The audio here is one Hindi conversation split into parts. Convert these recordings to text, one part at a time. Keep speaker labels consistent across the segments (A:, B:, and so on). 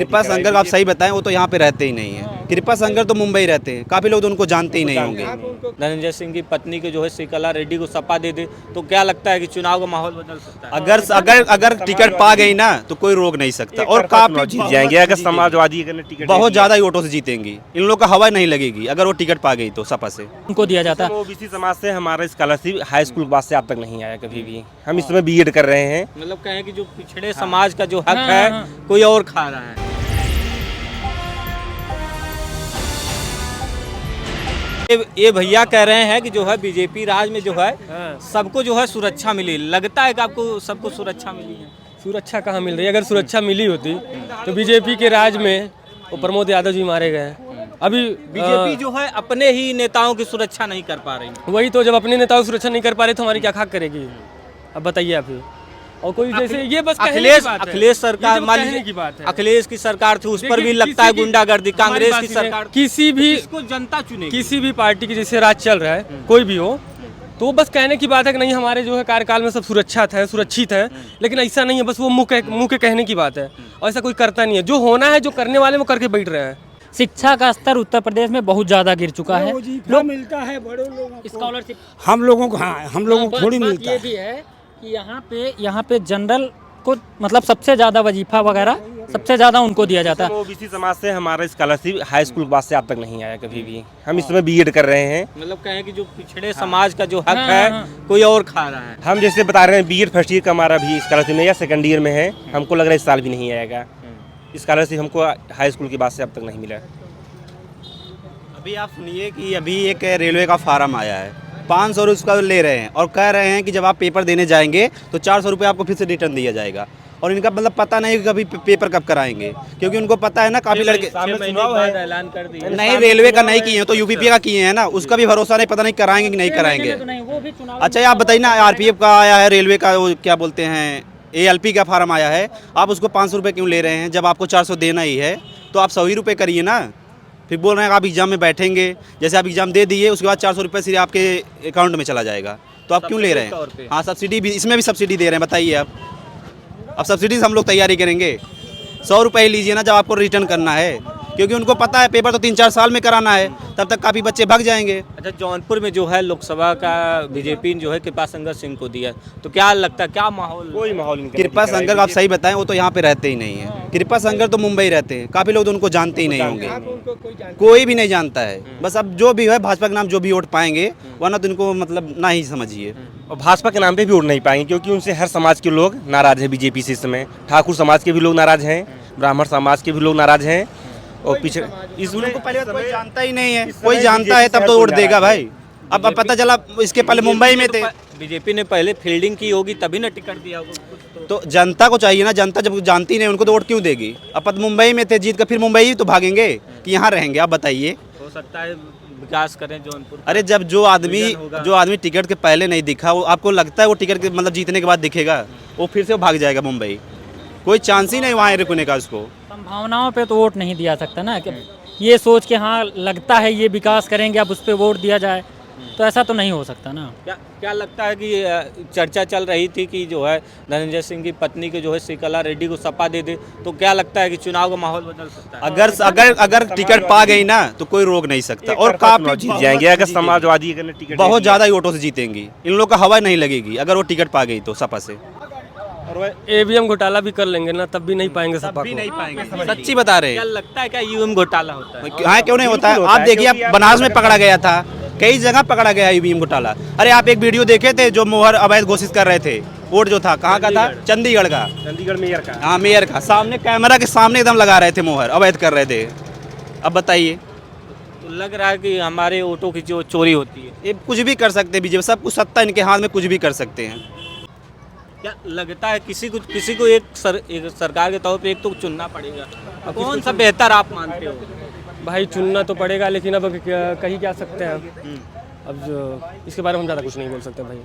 A: कृपा शंकर आप सही बताएं, वो तो यहाँ पे रहते ही नहीं है। कृपा शंकर तो मुंबई रहते हैं, काफी लोग तो उनको जानते ही नहीं होंगे।
B: धनंजय सिंह की पत्नी को जो है श्रीकला रेड्डी को सपा दे दे तो क्या लगता है कि चुनाव का माहौल बदल सकता है?
A: अगर टिकट पा गई ना तो कोई रोक नहीं सकता और काफी जीत जाएंगे। अगर समाजवादी टिकट बहुत ज्यादा ही वोटों से जीतेंगी, इन लोगों का हवा नहीं लगेगी अगर वो टिकट पा गई तो सपा से
C: उनको दिया जाता है।
D: ओबीसी समाज से हमारा स्कॉलरशिप हाई स्कूल के बाद से अब तक नहीं आया कभी भी। हम इस समय बीएड कर रहे हैं।
B: मतलब कहें कि जो पिछड़े समाज का जो हक है कोई और खा रहा है। ये भैया कह रहे हैं कि जो है बीजेपी राज में जो है सबको जो है सुरक्षा मिली। लगता है कि आपको सबको सुरक्षा मिली है?
E: सुरक्षा कहाँ मिल रही है? अगर सुरक्षा मिली होती तो बीजेपी के राज में वो प्रमोद यादव जी मारे गए। अभी
B: बीजेपी जो है अपने ही नेताओं की सुरक्षा नहीं कर पा रही।
E: वही तो, जब अपने नेताओं की सुरक्षा नहीं कर पा रहे तो हमारी क्या खाक करेगी? अब बताइए आप ही। और कोई जैसे ये बस
B: अखिलेश सरकार मान लीजिए
E: की बात है।
B: अखिलेश की सरकार थी, उस पर भी लगता है गुंडागर्दी। कांग्रेस की सरकार,
E: किसी भी
B: इसको जनता चुनेगी।
E: किसी भी पार्टी की जैसे राज चल रहा है, कोई भी हो, तो बस कहने की बात है कि नहीं हमारे जो है कार्यकाल में सब सुरक्षित है, लेकिन ऐसा नहीं है। बस वो मुंह के कहने की बात है और ऐसा कोई करता नहीं है। जो होना है, जो करने वाले वो करके बैठ रहे हैं।
C: शिक्षा का स्तर उत्तर प्रदेश में बहुत ज्यादा गिर चुका है।
F: लोग मिलता है बड़े लोगों को,
C: स्कॉलरशिप
F: हम लोगों को, हाँ हम लोगों को थोड़ी मिलता
C: ये भी है कि यहाँ पे जनरल को मतलब सबसे ज्यादा वजीफा वगैरह सबसे ज्यादा उनको दिया जाता है।
D: ओबीसी समाज से हमारा स्कॉलरशिप हाई स्कूल के बाद से अब तक नहीं आया कभी भी। हम इस समय बीएड कर रहे हैं।
B: मतलब कहें कि जो पिछड़े समाज का जो हक है कोई और खा रहा है।
D: हम जैसे बता रहे हैं बीएड फर्स्ट ईयर का हमारा भी स्कॉलरशिप नहीं या सेकंड ईयर में है। हमको लग रहा है इस साल भी नहीं आएगा स्कॉलरशिप। हमको हाई स्कूल के बाद से अब तक नहीं मिला।
A: अभी आप सुनिए कि अभी एक रेलवे का फार्म आया है, 500 उसका ले रहे हैं और कह रहे हैं कि जब आप पेपर देने जाएंगे तो 400 रुपये आपको फिर से रिटर्न दिया जाएगा। और इनका मतलब पता नहीं कि कभी पेपर कब कराएंगे, क्योंकि उनको पता है ना काफ़ी लड़के
B: ऐलान कर दिया।
A: नहीं रेलवे का नहीं किए हैं तो यूपीपी का किए हैं ना, उसका भी भरोसा नहीं, पता नहीं कराएंगे कि नहीं कराएंगे। अच्छा आप बताइए ना, आरपीएफ का आया है, रेलवे का वो क्या बोलते हैं एएलपी का फार्म आया है, आप उसको 500 रुपये क्यों ले रहे हैं? जब आपको 400 देना ही है तो आप 100 ही रुपये करिए ना। फिर बोल रहे हैं आप एग्जाम में बैठेंगे, जैसे आप एग्जाम दे दिए उसके बाद 400 रुपये सिर्फ आपके अकाउंट में चला जाएगा, तो आप क्यों ले रहे हैं? हाँ सब्सिडी भी, इसमें भी सब्सिडी दे रहे हैं। बताइए आप, अब सब्सिडी से हम लोग तैयारी करेंगे? 100 रुपये लीजिए ना जब आपको रिटर्न करना है, क्योंकि उनको पता है पेपर तो 3-4 साल में कराना है, तब तक काफ़ी बच्चे भाग जाएंगे।
B: अच्छा जौनपुर में जो है लोकसभा का बीजेपी ने जो है कृपा शंकर सिंह को दिया, तो क्या लगता है क्या माहौल?
D: कोई माहौल नहीं।
A: कृपा शंकर आप सही बताएं, वो तो यहाँ पे रहते ही नहीं है। कृपा शंकर तो मुंबई रहते हैं, काफ़ी लोग तो उनको जानते ही नहीं होंगे। कोई भी नहीं जानता है। बस अब जो भी है भाजपा के नाम जो भी वोट पाएंगे, वरना तो इनको मतलब ना ही समझिए।
D: और भाजपा के नाम पे भी वोट नहीं पाएंगे, क्योंकि उनसे हर समाज के लोग नाराज हैं बीजेपी से। इस समय ठाकुर समाज के भी लोग नाराज हैं, ब्राह्मण समाज के भी लोग नाराज हैं। और पीछे इसमें
A: पहले कोई जानता ही नहीं है, कोई जानता है तब तो वोट देगा भाई। अब पता चला इसके पहले मुंबई में थे।
B: बीजेपी ने पहले फील्डिंग की होगी तभी ना टिकट दिया होगा।
A: तो जनता को चाहिए ना, जनता जब जानती नहीं उनको तो वोट क्यों देगी? अब मुंबई में थे, जीत कर फिर मुंबई तो भागेंगे कि यहाँ रहेंगे? आप बताइए।
B: हो सकता है विकास करें जौनपुर।
A: अरे जब जो आदमी टिकट के पहले नहीं दिखा, वो आपको लगता है वो टिकट के मतलब जीतने के बाद दिखेगा? वो फिर से भाग जाएगा मुंबई। कोई चांस ही नहीं वहाँ रुकने का उसको।
C: संभावनाओं पे तो वोट नहीं दिया सकता ना, कि ये सोच के हाँ लगता है ये विकास करेंगे अब उस पर वोट दिया जाए, तो ऐसा तो नहीं हो सकता ना।
B: क्या लगता है कि चर्चा चल रही थी कि जो है धनंजय सिंह की पत्नी को जो है श्रीकला रेड्डी को सपा दे दे, तो क्या लगता है कि चुनाव का माहौल बदल सकता है?
A: अगर टिकट पा गई ना तो कोई रोक नहीं सकता और काफी
D: जीत जाएंगे। अगर समाजवादी टिकट
A: बहुत ज्यादा ही वोटों से जीतेंगी, इन लोगों का हवा नहीं लगेगी अगर वो टिकट पा गई तो सपा से।
E: और ईवीएम घोटाला भी कर लेंगे ना, तब भी नहीं पाएंगे सपा को।
A: नहीं पाएंगे, सच्ची बता रहे
B: क्या लगता है क्या ईवीएम घोटाला होता है?
A: हाँ क्यों नहीं होता है? आप देखिए, आप बनारस में पकड़ा गया था, कई जगह पकड़ा गया ईवीएम घोटाला। अरे आप एक वीडियो देखे थे जो मोहर अवैध घोषित कर रहे थे, वोट जो था कहाँ का था? चंडीगढ़ का।
D: चंडीगढ़ मेयर का।
A: हाँ मेयर का, सामने कैमरा के सामने एकदम लगा रहे थे मोहर, अवैध कर रहे थे। अब बताइए,
B: तो लग रहा है कि हमारे वोटों की जो चोरी होती है,
A: ये कुछ भी कर सकते हैं बीजेपी, सब कुछ सत्ता इनके हाथ में, कुछ भी कर सकते हैं।
B: क्या लगता है किसी को एक सरकार के तौर पे एक तो चुनना पड़ेगा, कौन सा बेहतर आप मानते हो?
E: भाई चुनना तो पड़ेगा, लेकिन अब कहीं क्या सकते हैं। अब जो इसके बारे में हम ज़्यादा कुछ नहीं बोल सकते भाई।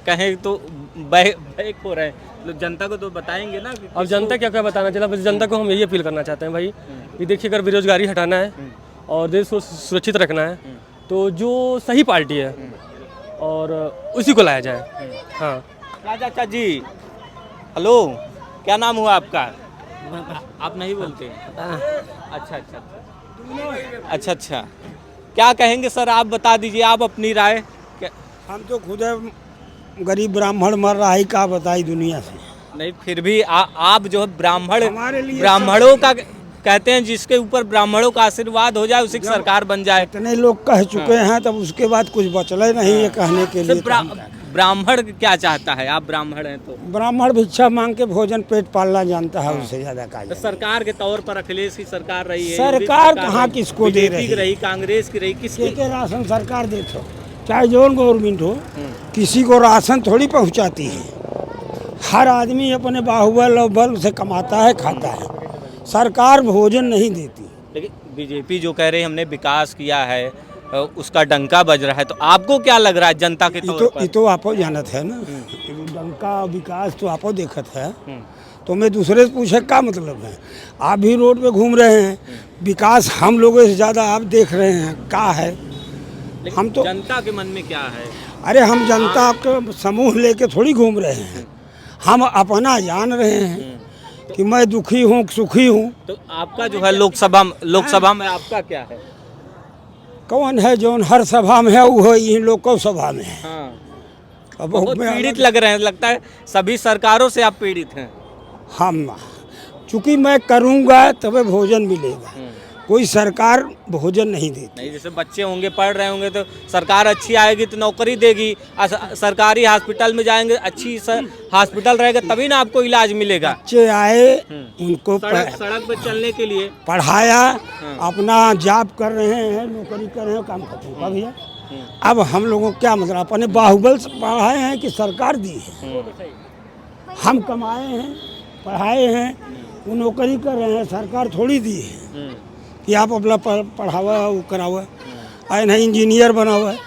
B: कहें तो बैक हो रहे हैं, तो जनता को तो बताएंगे ना।
E: अब जनता क्या क्या बताना चला, बस जनता को हम यही अपील करना चाहते हैं भाई कि देखिए, अगर बेरोजगारी हटाना है और देश को सुरक्षित रखना है तो जो सही पार्टी है और उसी को लाया जाए। हाँ
B: चाचा जी, हेलो, क्या नाम हुआ आपका? आप नहीं बोलते? अच्छा अच्छा अच्छा अच्छा। क्या कहेंगे सर, आप बता दीजिए, आप अपनी राय।
F: हम तो खुद गरीब ब्राह्मण मर रहा है, क्या बताई दुनिया से।
B: नहीं फिर भी आप जो है
F: हमारे लिए
B: ब्राह्मणों का कहते हैं, जिसके ऊपर ब्राह्मणों का आशीर्वाद हो जाए उसी की सरकार बन जाए।
F: इतने लोग कह चुके हैं, तब उसके बाद कुछ बचले नहीं है कहने के लिए।
B: ब्राह्मण क्या चाहता है? आप ब्राह्मण हैं तो
F: ब्राह्मण भिक्षा मांग के भोजन पेट पालना जानता है, उससे ज्यादा का
B: तो सरकार के तौर पर अखिलेश की सरकार रही है,
F: सरकार कहाँ किसको दे
B: बीजेपी की रही, कांग्रेस की रही, किसकी?
F: के राशन सरकार देते, चाहे जोन गवर्नमेंट हो, किसी को राशन थोड़ी पहुंचाती है। हर आदमी अपने बाहुबल और बल से कमाता है, खाता है, सरकार भोजन नहीं देती।
B: लेकिन बीजेपी जो कह रही है हमने विकास किया है, उसका डंका बज रहा है, तो आपको क्या लग रहा है जनता के तौर पर?
F: ये तो आपो जानत है ना, डंका विकास तो आपो देखत है, तो मैं दूसरे से पूछे क्या मतलब है? आप भी रोड पे घूम रहे हैं, विकास हम लोगों से ज़्यादा आप देख रहे हैं, क्या है? हम तो
B: जनता के मन में क्या है?
F: अरे हम जनता के समूह लेके थोड़ी घूम रहे हैं, हम अपना जान रहे हैं कि मैं दुखी हूँ सुखी हूँ।
B: तो आपका जो है लोकसभा में आपका क्या है?
F: कौन है जो हर सभा में है, वो इन लोग को सभा में है।
B: हाँ।
F: अब
B: बहुत
F: मैं
B: पीड़ित लग रहे हैं, लगता है सभी सरकारों से आप पीड़ित हैं।
F: हम चूंकि मैं करूँगा तभी भोजन मिलेगा, कोई सरकार भोजन नहीं देती।
B: नहीं, जैसे बच्चे होंगे पढ़ रहे होंगे तो सरकार अच्छी आएगी तो नौकरी देगी, सरकारी हॉस्पिटल में जाएंगे, अच्छी हॉस्पिटल रहेगा तभी ना आपको इलाज मिलेगा।
F: बच्चे आए, उनको
B: सड़क पर चलने के लिए
F: पढ़ाया, अपना जॉब कर रहे हैं, नौकरी कर रहे हैं, काम खत्म का भैया। अब हम लोगों को क्या मतलब, अपने बाहुबल से पढ़ाए हैं कि सरकार दी है? हम कमाए हैं, पढ़ाए हैं, वो नौकरी कर रहे हैं, सरकार थोड़ी दी है कि आप अपना पढ़ावा वो करावा, आए नहीं इंजीनियर बना हुआ है,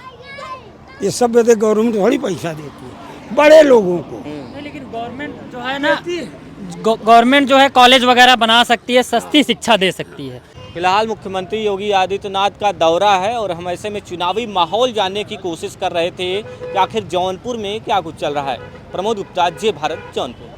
F: ये सब देते गवर्नमेंट थोड़ी पैसा देती है बड़े लोगों को।
C: लेकिन गवर्नमेंट जो है ना, गवर्नमेंट जो है कॉलेज वगैरह बना सकती है, सस्ती शिक्षा दे सकती है।
B: फिलहाल मुख्यमंत्री योगी आदित्यनाथ का दौरा है और हम ऐसे में चुनावी माहौल जानने की कोशिश कर रहे थे कि आखिर जौनपुर में क्या कुछ चल रहा है। प्रमोद गुप्ता, जे भारत, जौनपुर।